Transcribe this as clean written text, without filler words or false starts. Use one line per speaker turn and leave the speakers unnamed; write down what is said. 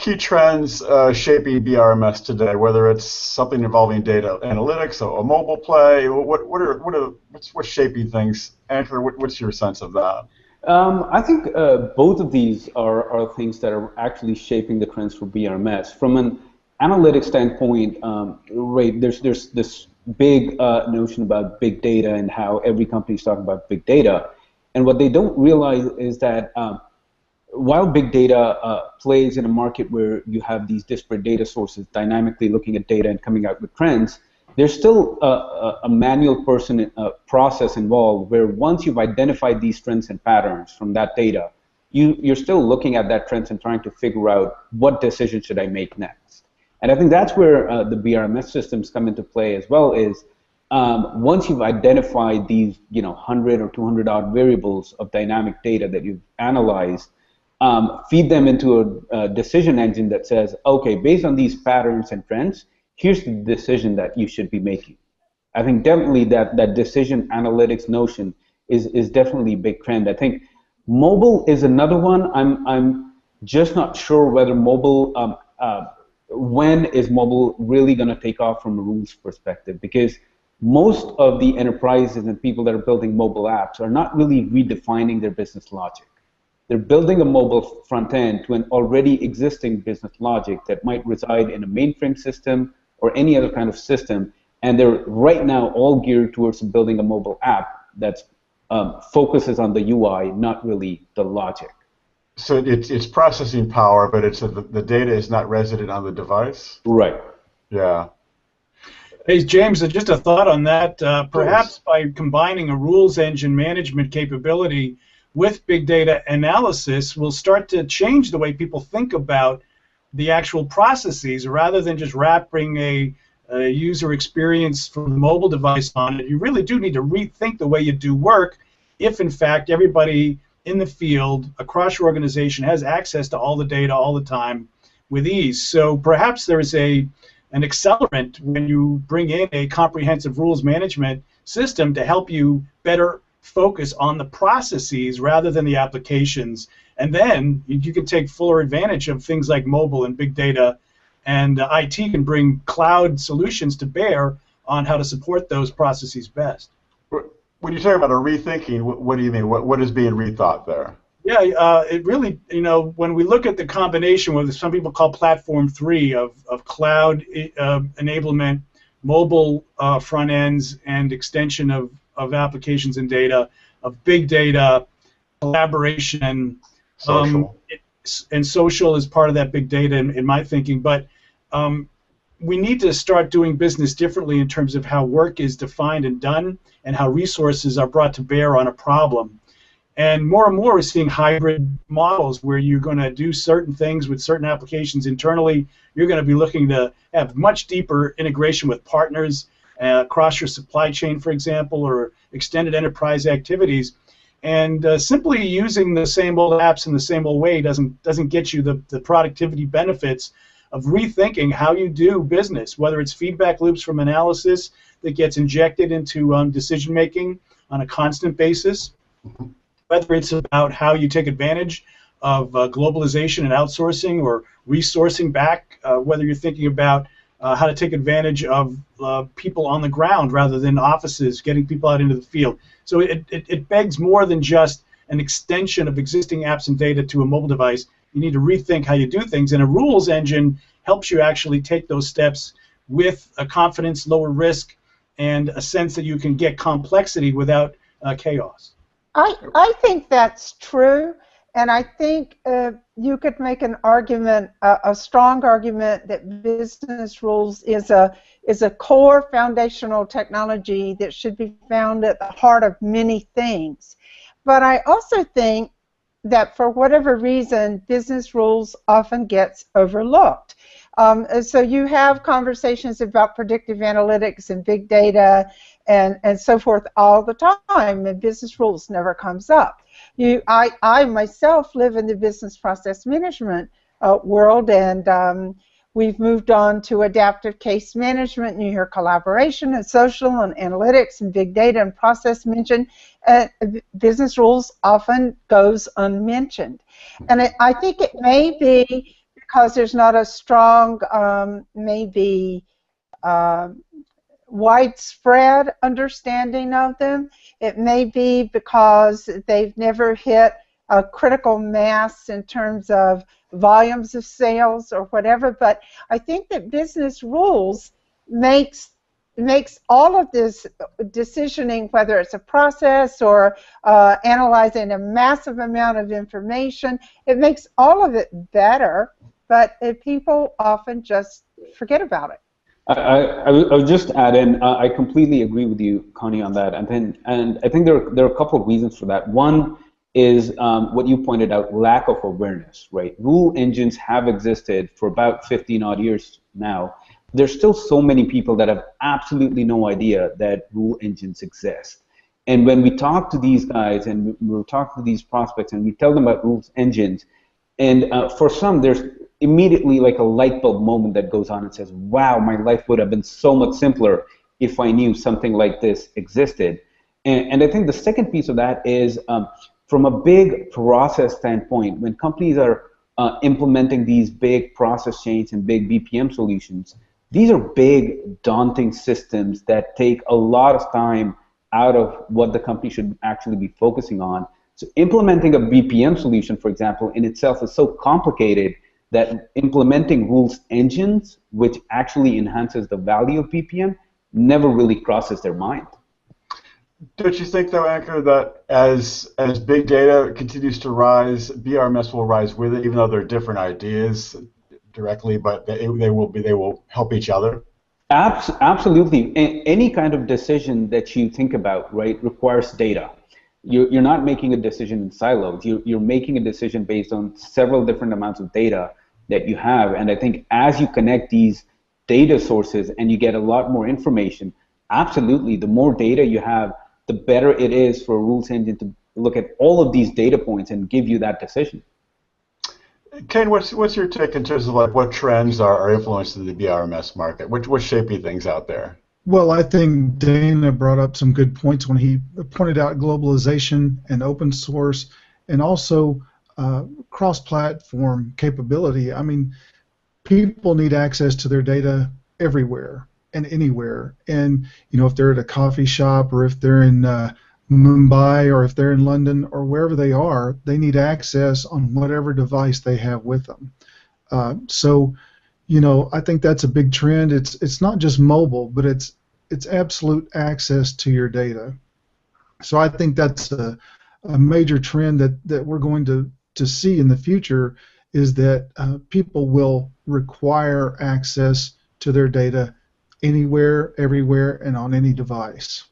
key trends shaping BRMS today? Whether it's something involving data analytics, a mobile play, what's shaping things? Anchor, what's your sense of that?
I think both of these are things that are actually shaping the trends for BRMS. From an analytics standpoint, right, there's this big notion about big data and how every company is talking about big data. And what they don't realize is that while big data plays in a market where you have these disparate data sources dynamically looking at data and coming out with trends, there's still a manual process involved where once you've identified these trends and patterns from that data, you're still looking at that trends and trying to figure out what decision should I make next. And I think that's where the BRMS systems come into play as well. Is once you've identified these 100 or 200 odd variables of dynamic data that you've analyzed, feed them into a decision engine that says, okay, based on these patterns and trends, here's the decision that you should be making. I think definitely that decision analytics notion is definitely a big trend. I think mobile is another one. I'm just not sure whether mobile, when is mobile really going to take off from a rules perspective, because most of the enterprises and people that are building mobile apps are not really redefining their business logic. They're building a mobile front end to an already existing business logic that might reside in a mainframe system or any other kind of system, and they're right now all geared towards building a mobile app that focuses on the UI, not really the logic.
So it's processing power, but the data is not resident on the device?
Right.
Yeah.
Hey, James, just a thought on that. Perhaps by combining a rules engine management capability with big data analysis, we'll start to change the way people think about the actual processes. Rather than just wrapping a user experience from the mobile device on it, you really do need to rethink the way you do work if, in fact, everybody in the field across your organization has access to all the data all the time with ease. So perhaps there is an accelerant when you bring in a comprehensive rules management system to help you better focus on the processes rather than the applications. And then you can take fuller advantage of things like mobile and big data, and IT can bring cloud solutions to bear on how to support those processes best.
When you talk about a rethinking, what do you mean? What is being rethought there?
Yeah, it really, when we look at the combination, what some people call Platform 3 of cloud enablement, mobile front ends, and extension of applications and data, of big data, collaboration,
social.
And social is part of that big data in my thinking. But we need to start doing business differently in terms of how work is defined and done and how resources are brought to bear on a problem. And more we're seeing hybrid models where you're going to do certain things with certain applications internally. You're going to be looking to have much deeper integration with partners across your supply chain, for example, or extended enterprise activities. And simply using the same old apps in the same old way doesn't get you the productivity benefits of rethinking how you do business, whether it's feedback loops from analysis that gets injected into decision making on a constant basis, whether it's about how you take advantage of globalization and outsourcing or resourcing back, whether you're thinking about how to take advantage of people on the ground rather than offices, getting people out into the field. So it begs more than just an extension of existing apps and data to a mobile device. You need to rethink how you do things, and a rules engine helps you actually take those steps with a confidence, lower risk, and a sense that you can get complexity without chaos.
I think that's true, and I think you could make an argument, a strong argument, that business rules is a core foundational technology that should be found at the heart of many things. But I also think that for whatever reason, business rules often gets overlooked. So you have conversations about predictive analytics and big data and so forth all the time, and business rules never comes up. I myself live in the business process management world, and we've moved on to adaptive case management, and you hear collaboration and social and analytics and big data and process mentioned. Business rules often goes unmentioned. And I think it may be because there's not a strong, maybe widespread understanding of them. It may be because they've never hit a critical mass in terms of volumes of sales or whatever. But I think that business rules makes all of this decisioning, whether it's a process or analyzing a massive amount of information, it makes all of it better, but people often just forget about it.
I'll just add in, I completely agree with you, Connie, on that. And I think there are a couple of reasons for that. One is what you pointed out, lack of awareness, right? Rule engines have existed for about 15 odd years now. There's still so many people that have absolutely no idea that rule engines exist. And when we talk to these guys and we talk to these prospects and we tell them about rules engines, and for some there's immediately like a light bulb moment that goes on and says, wow, my life would have been so much simpler if I knew something like this existed. And I think the second piece of that is from a big process standpoint, when companies are implementing these big process change and big BPM solutions, these are big, daunting systems that take a lot of time out of what the company should actually be focusing on. So implementing a BPM solution, for example, in itself is so complicated that implementing rules engines, which actually enhances the value of BPM, never really crosses their mind.
Don't you think, though, Anchor, that as big data continues to rise, BRMS will rise with it, even though they're different ideas directly, but they will help each other?
Absolutely. Any kind of decision that you think about, right, requires data. You're not making a decision in silos. You're making a decision based on several different amounts of data that you have. And I think as you connect these data sources and you get a lot more information, absolutely, the more data you have, the better it is for a rules engine to look at all of these data points and give you that decision.
Ken, what's your take in terms of like what trends are influencing the BRMS market? What's shaping things out there?
Well, I think Dana brought up some good points when he pointed out globalization and open source and also cross-platform capability. I mean, people need access to their data everywhere and anywhere. And, you know, if they're at a coffee shop or if they're in Mumbai or if they're in London or wherever they are, they need access on whatever device they have with them. So, you know, I think that's a big trend. It's not just mobile, but it's absolute access to your data. So I think that's a major trend that we're going to see in the future, is that people will require access to their data anywhere, everywhere, and on any device.